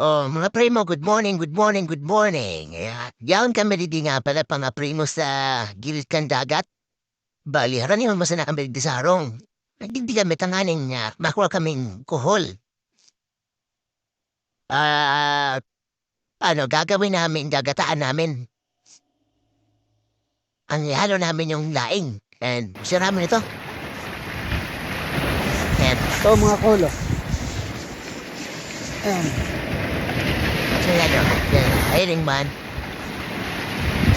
Oh, mga primo, good morning, good morning, good morning. Yaon kami di nga pala pa mga primo sa gilid kan dagat. Bali, haraniwan mo sa kami di sarong. Nagdigdi kami tanganing nga, makuha kaming kuhol. Ano, gagawin namin, gagataan namin. Ang ihalo namin yung laing. And, sira namin ito. And, Ito mga kolo. Ayan. so yan o, yan, hiring man.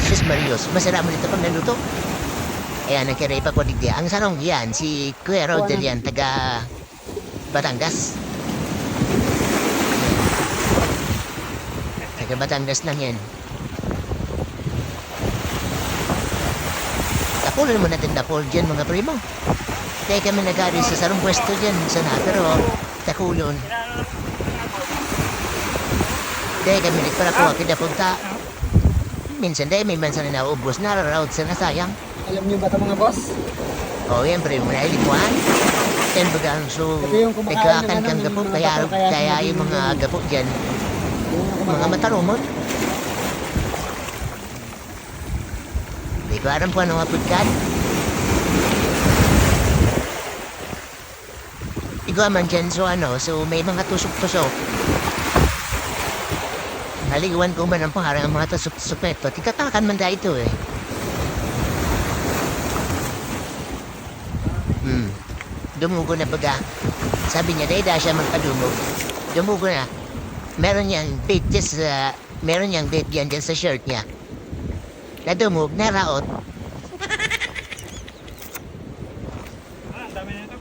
Sus Marios, masarap mo nito pag naluto. Ayan, nagkirepa ko digdi. Ang sarong yan, si Kuya Rodel yan, taga Batangas. Taga Batangas lang yan. Tapulan mo natin napol dyan mga primo. Kaya kami nag-ari sa sarong pwesto dyan sa pero takulon. Kaya kami nagparakuha kinapunta. Minsan dahil may mansan na naubos na rarawad sa nasayang. Alam niyo ba ito mga boss? O yan primo na ilikuan. Yan bagang so Ito yung kumakain nagkaakan ng kang ano, gapo ng mga kaya, bato, kaya kaya hindi yung mga nililigo. gapo dyan Yung mga kumakain. matarumot. Hindi ko alam po ano nga pagkat. Ikaw man dyan so ano, so may mga tusok-tusok. Naligawan ko man ang pangarang ang mga tusok-tusok na ito. Tikatakan man dahil ito eh. Dumugo na baga. Sabi niya, dahil siya magpadumog. Dumugo na. Meron niyang bait sa, meron niyang bait yan dyan sa shirt niya. Nadumog, naraot. Ang dami na ito.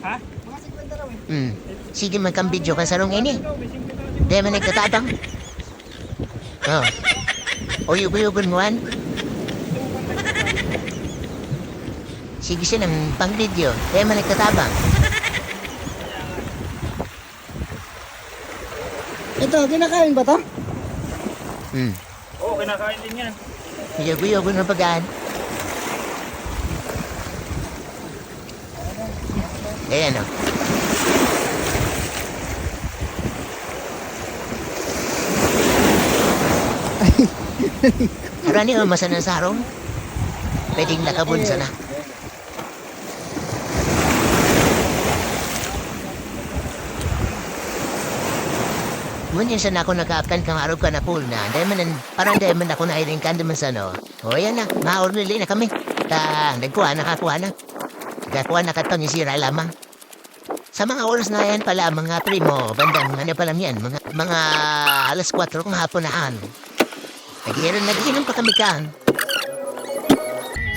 Ha? Mga 50 raw eh. Sige magkambidyo ka sa rong ini. Ito, may 50 na. Dahil man nagtatabang. Oh. Uyug-uyugon mo an. Sige siya ng pang-video. Dahil man nagtatabang. Ito, kinakain ba to? Oo, kinakain din yan. Uyug-uyugon mo bagaan. Ayan o. Harani o masanang sarong. Pwedeng nakabunsa na. Ngunyan siya na ako nagkaakan kang araw ka na pool na. Dahil man, parang dahil man ako nairing ka naman sa no. O yan na, maurlili na kami. Nagkuha, nakakuha na. Nakakuha na katang isira lamang. Sa mga oras na yan pala, mga primo, bandang ano pa lang yan, mga alas 4 kung hapon na an. Nagiinom pa kami kan.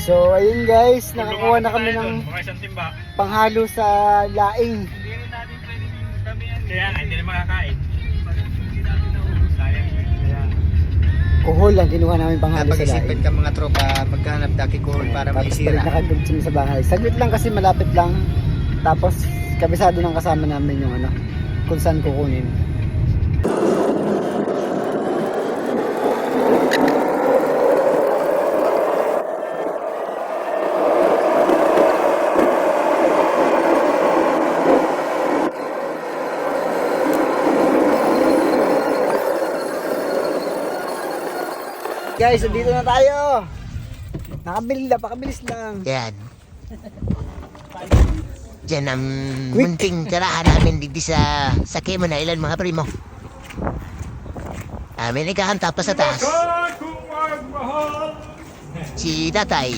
So, ayun guys, nakakuha na kami ng Baka isang timba. panghalo sa laing. Hindi rin natin pwedeng kami yan. Kaya nga, hindi rin makakain. Sayang. Kaya, Kuhol lang kinuha namin panghalo sa Napag-isipan laing. ka mga tropa, maghanap daki kuhol para Tapos maisira. balik na kagad kami sa bahay. Saglit lang kasi malapit lang. Tapos, kabisado ng kasama namin yung ano, kung saan kukunin. Guys, dito na tayo. Pakabilis lang. Yan. Diyan ang munting tirahan namin dito sa Kemo na ilan mga primo. May nagkakanta pa sa taas. kung magmahal. Si Tatay,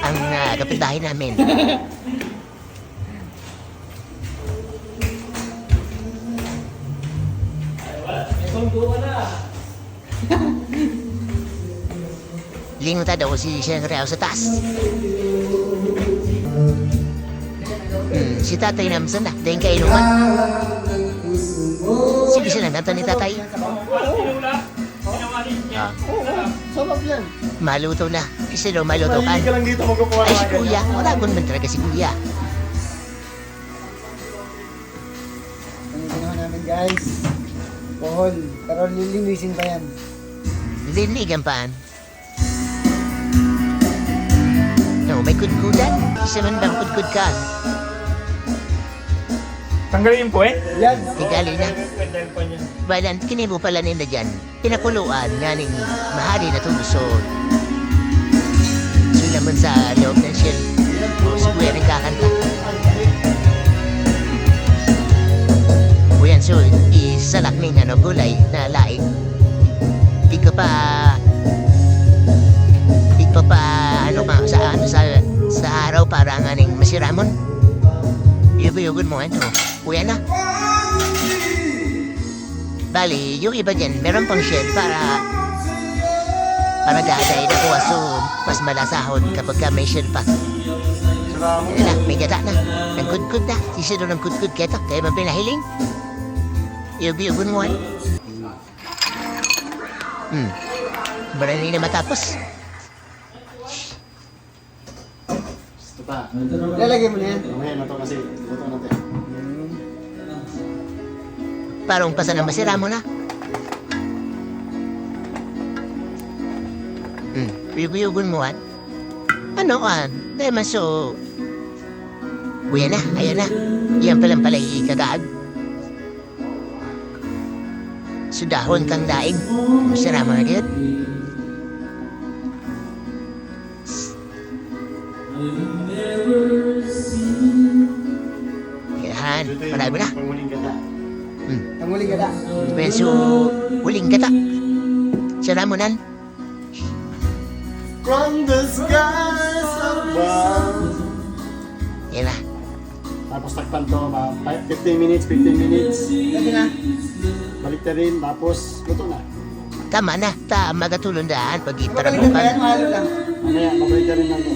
ang kapitahin namin. Linguta daw si Siyang Real sa taas. Si Tatay Namsan na, dahil kainuman. Sige siya na, ni Tatay. Sinula. Sinawali niya. Sabab yan. Maluto na. Kasi daw maluto ka. lang dito magkukuha Ay, si Kuya. Walagon man talaga si Kuya. Ang ginawa namin guys, kuhol, pero lilinisin pa yan. Linigan paan. No, may kudkudan. Isa man bang kudkud ka? Tanggalin yung puwet? Yan. Tigali na. Pwede pa niya. Balan, kinibo pala nila dyan. Pinakuluan nga ning mahali na tulusod. Sila man sa loob ng shell. O si Kuya rin kakanta. O yan, so isalak ning ano, gulay na laing. Di ka pa ano ka sa araw para nga ning masiramon. Yugo-yugon mo ito. Kuya na. Bali, yung iba dyan, meron pang shell para daday na kuha. So, mas malasahon kapag ka may shell pa. Yan na, may gata na. Nagkudkud na. Sisiro ng kudkud keto. Kaya man pinahiling. Yugo-yugon mo. Barani na matapos. Lalagay mo na yan. Parang pasa na masira mo na. Yugo-yugon mo an. Ano ka? Dahil maso. Buya na, ayan na. Yan palang pala ikagaag. Sudahon kang daing. Masira mo na dito. Yan, marami na. Ang huli ka na. Peso, huling kata. Sira mo nan. From the skies above. Yan na. Tapos takpan to, 15 minutes. Lagi na. Balik na rin, tapos luto na. Tama na. Magatulong daan pag Magaling ba yan? itarabukan. Mahalo lang. Mamaya, mabalik na rin lang to.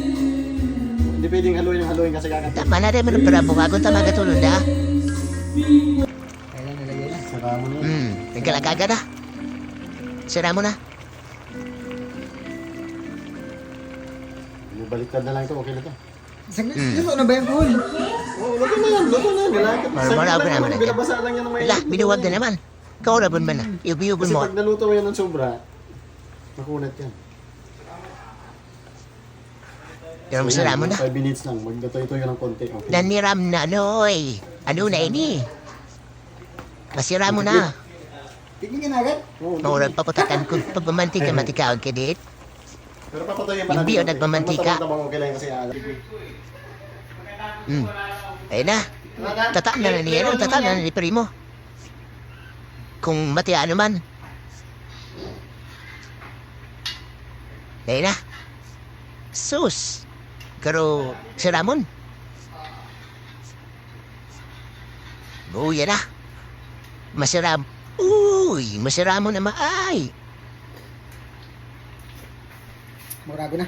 Hindi pwedeng haluin kasi kakatid. Tama na rin. Meron parabukagon. Magatulong da. Kailan nalagay na? Sara mo na. Nagkalagaga na. Sira mo na. Baliktad na lang ito, okay na to. Saglit, luto na ba yung kuhol? Oo, luto na yan. Marmaraw ko naman. Binabasa lang yan ng may... Wala, binuwag na naman. Kaurabon man na. Yugo-yugon Kasi mo. pag naluto mo yan ng sobra, makunat yan. Pero masira mo na. 5 minutes lang, magdatoy-toy ng konti. Okay. Naniram na, noy. Ano na ini? Masira mo na. Tignan ka na agad? Oo, Maurag paputakan kung pagmamantika matikaon ka dit. pero papatoyin pa Hindi, natin. nagmamantika. Matabang okay lang kasi alam. Ayun na. Tata na niya. Tata na ni Primo. Kung matiya naman. Ayun na. Sus. Pero si Ramon. Buya na. Masiram. Uy, masira mo na maay. Murago na.